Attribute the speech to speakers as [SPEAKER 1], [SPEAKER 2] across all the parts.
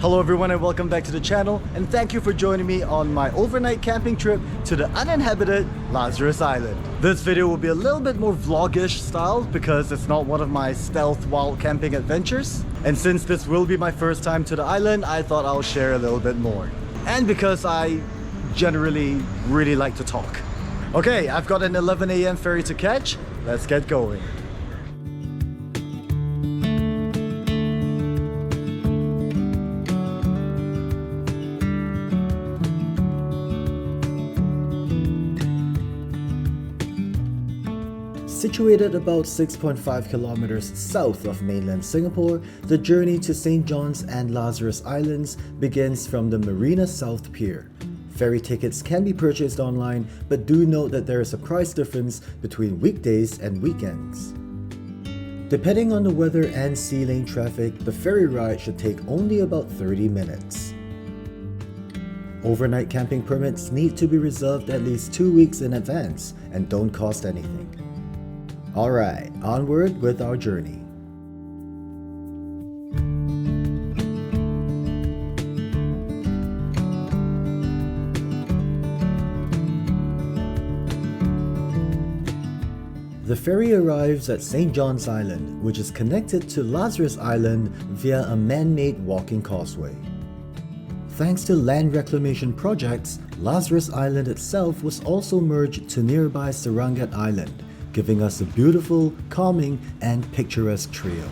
[SPEAKER 1] Hello everyone and welcome back to the channel, and thank you for joining me on my overnight camping trip to the uninhabited Lazarus Island. This video will be a little bit more vlogish style because it's not one of my stealth wild camping adventures. And since this will be my first time to the island, I thought I'll share a little bit more. And because I generally really like to talk. Okay, I've got an 11 a.m. ferry to catch. Let's get going. Situated about 6.5 kilometers south of mainland Singapore, the journey to St. John's and Lazarus Islands begins from the Marina South Pier. Ferry tickets can be purchased online, but do note that there is a price difference between weekdays and weekends. Depending on the weather and sea lane traffic, the ferry ride should take only about 30 minutes. Overnight camping permits need to be reserved at least 2 weeks in advance and don't cost anything. Alright, onward with our journey. The ferry arrives at St. John's Island, which is connected to Lazarus Island via a man-made walking causeway. Thanks to land reclamation projects, Lazarus Island itself was also merged to nearby Serangat Island, giving us a beautiful, calming, and picturesque trio.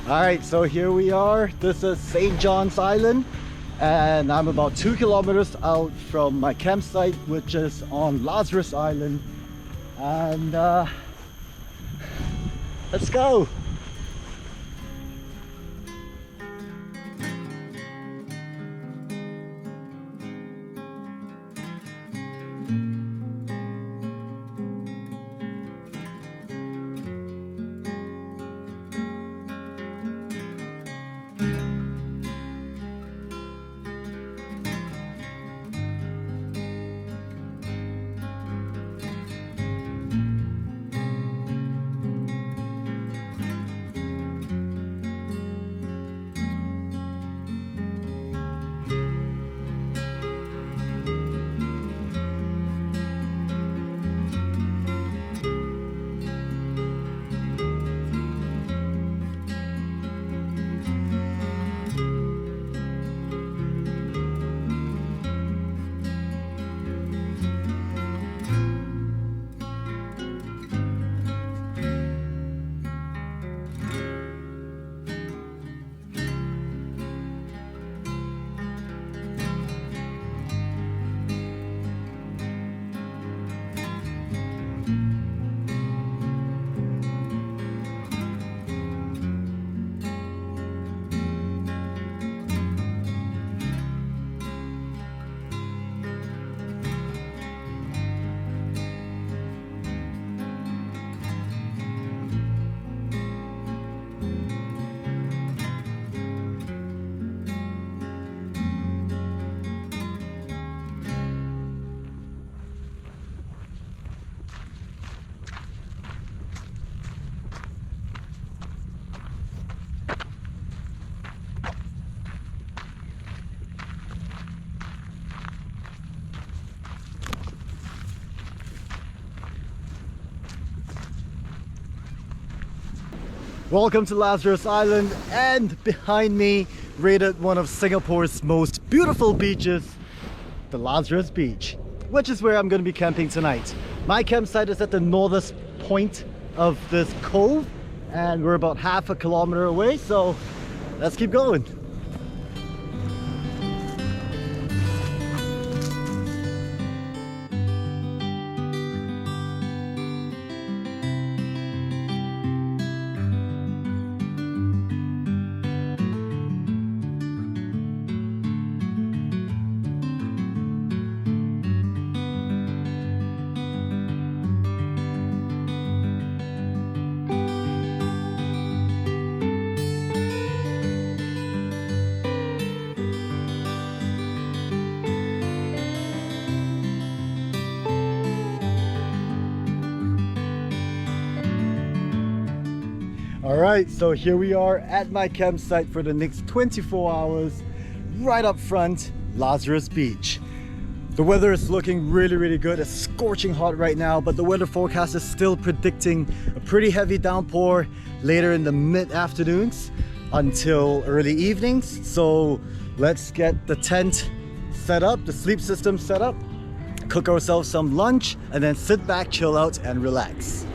[SPEAKER 1] Alright, so here we are. This is St. John's Island, and I'm about 2 kilometers out from my campsite, which is on Lazarus Island. And let's go! Welcome to Lazarus Island, and behind me, rated one of Singapore's most beautiful beaches, the Lazarus Beach, which is where I'm going to be camping tonight. My campsite is at the northern point of this cove, and we're about half a kilometer away, so let's keep going. Alright, so here we are at my campsite for the next 24 hours, right up front, Lazarus Beach. The weather is looking really good. It's scorching hot right now, but the weather forecast is still predicting a pretty heavy downpour later in the mid-afternoons until early evenings. So let's get the tent set up, the sleep system set up, cook ourselves some lunch, and then sit back, chill out, and relax.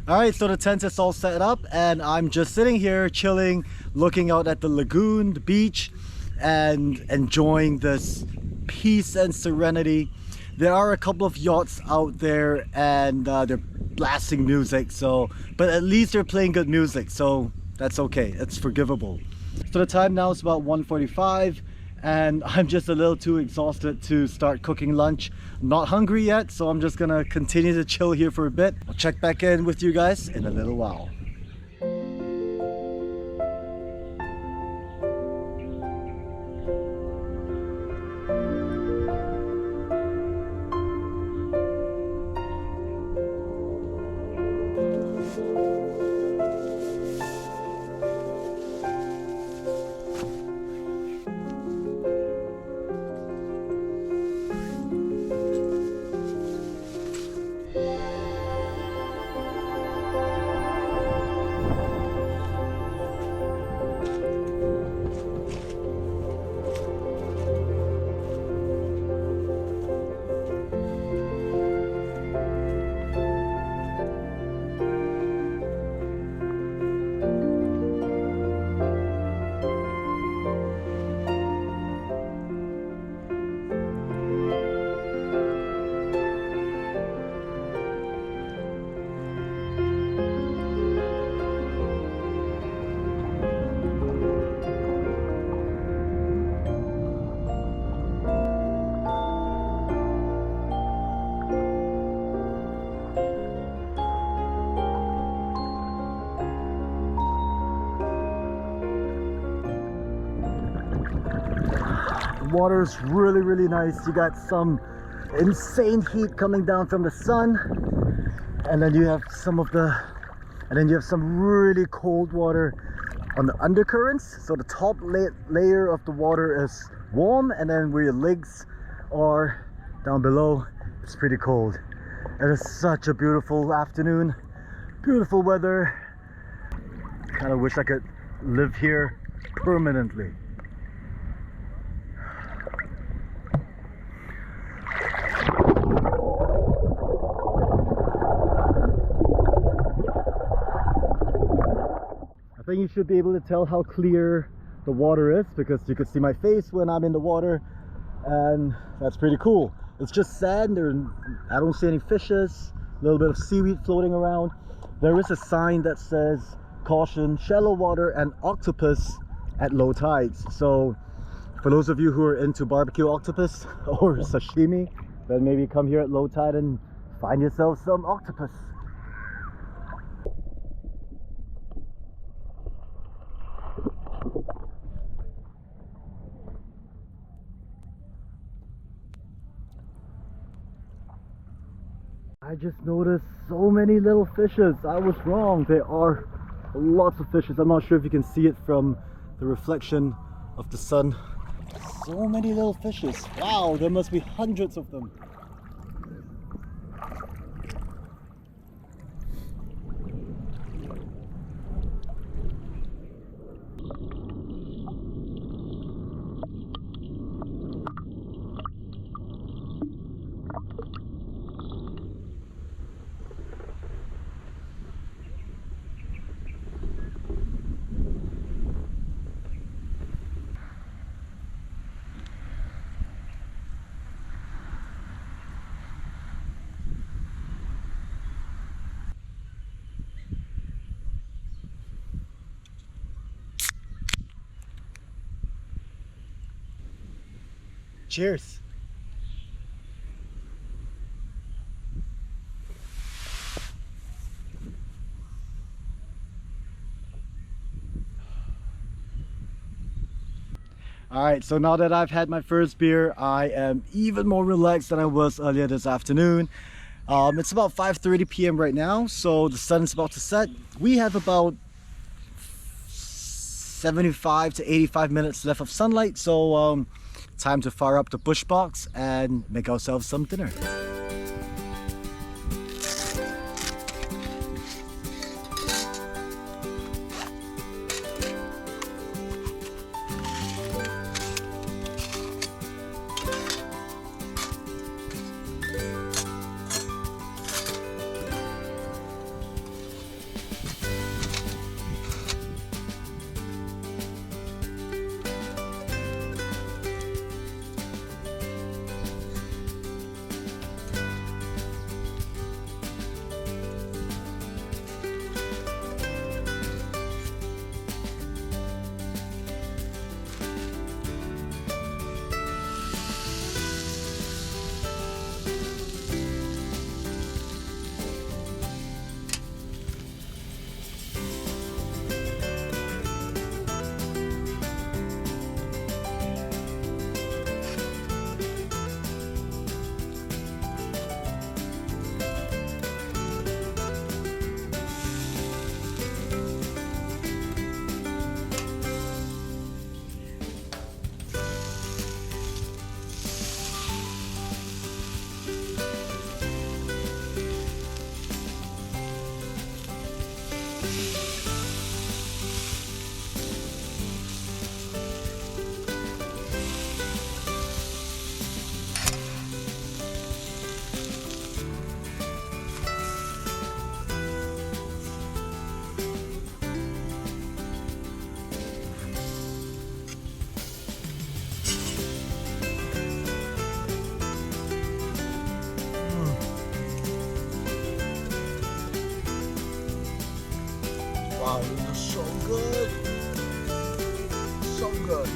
[SPEAKER 1] Alright, so the tent is all set up and I'm just sitting here chilling, looking out at the lagoon, the beach, and enjoying this peace and serenity. There are a couple of yachts out there and they're blasting music, but at least they're playing good music, so that's okay, it's forgivable. So the time now is about 1:45 and I'm just a little too exhausted to start cooking lunch. I'm not hungry yet, so I'm just gonna continue to chill here for a bit. I'll check back in with you guys in a little while. Water's really nice. You got some insane heat coming down from the sun, and then you have some really cold water on the undercurrents. So the top layer of the water is warm, and then where your legs are down below, it's pretty cold. It is such a beautiful afternoon, beautiful weather. Kind of wish I could live here permanently. I think you should be able to tell how clear the water is because you can see my face when I'm in the water, and that's pretty cool. It's just sand. I don't see any fishes, a little bit of seaweed floating around. There is a sign that says caution, shallow water and octopus at low tides. So for those of you who are into barbecue octopus or sashimi, then maybe come here at low tide and find yourself some octopus. I just noticed so many little fishes. I was wrong. There are lots of fishes. I'm not sure if you can see it from the reflection of the sun. So many little fishes. Wow, there must be hundreds of them. Cheers. Alright, so now that I've had my first beer, I am even more relaxed than I was earlier this afternoon. It's about 5:30 p.m. right now, so the sun is about to set. We have about 75 to 85 minutes left of sunlight, so time to fire up the bush box and make ourselves some dinner. Wow, this is so good. So good.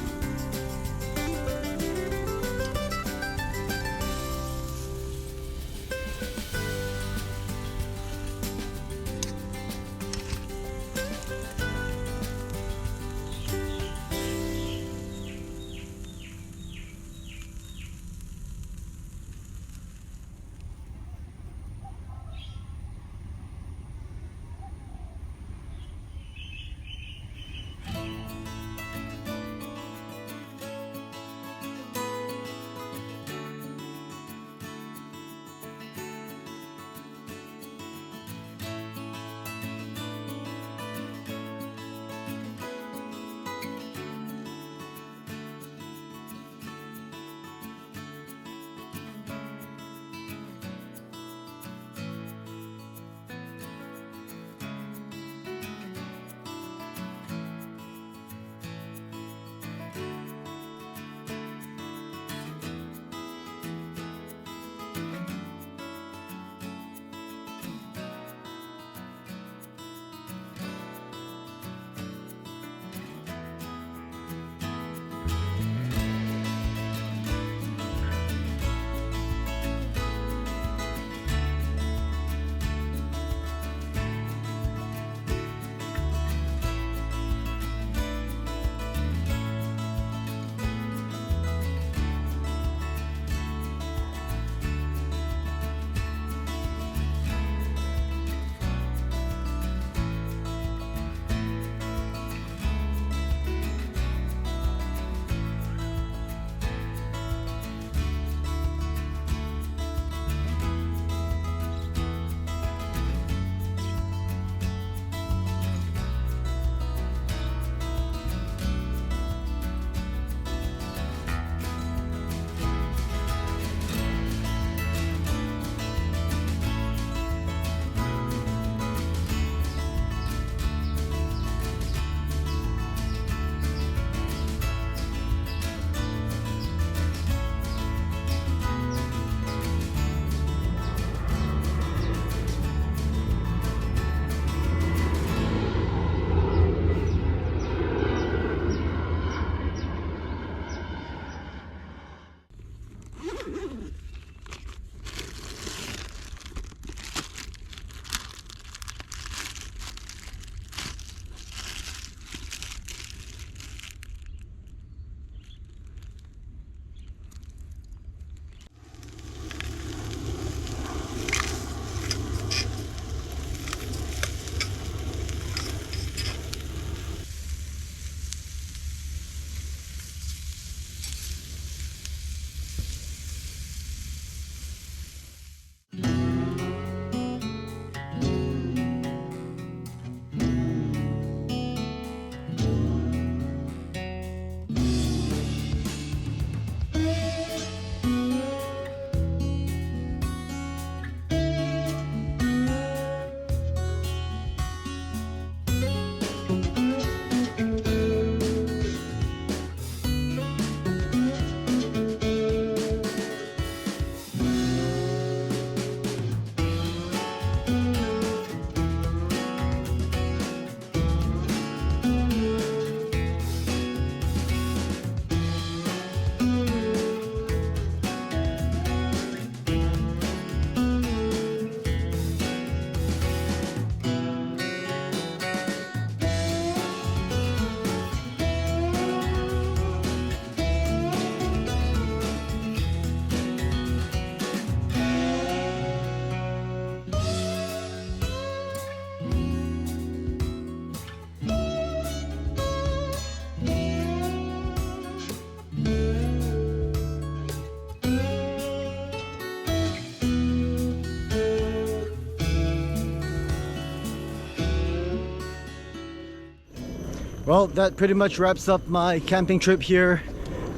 [SPEAKER 1] Well, that pretty much wraps up my camping trip here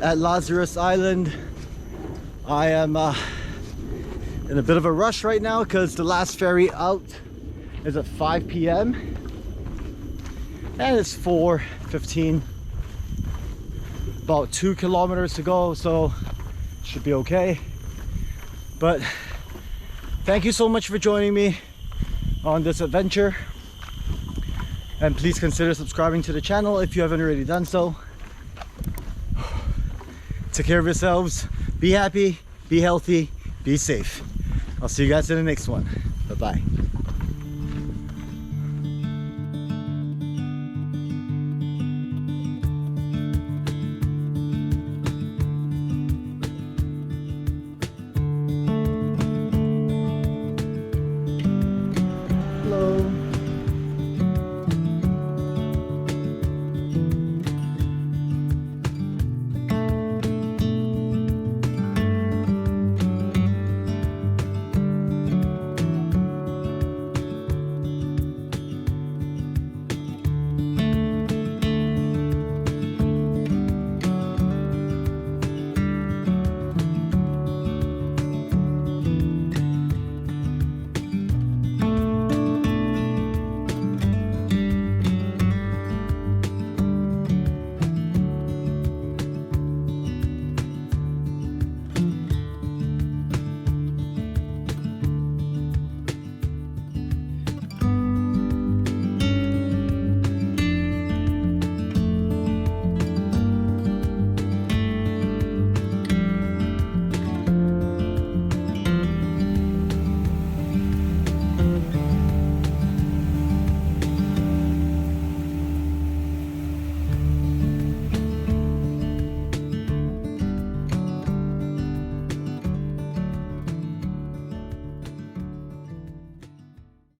[SPEAKER 1] at Lazarus Island. I am in a bit of a rush right now because the last ferry out is at 5 p.m. and it's 4:15. About 2 kilometers to go, so should be okay. But thank you so much for joining me on this adventure, and please consider subscribing to the channel if you haven't already done so. Take care of yourselves, be happy, be healthy, be safe. I'll see you guys in the next one. Bye bye.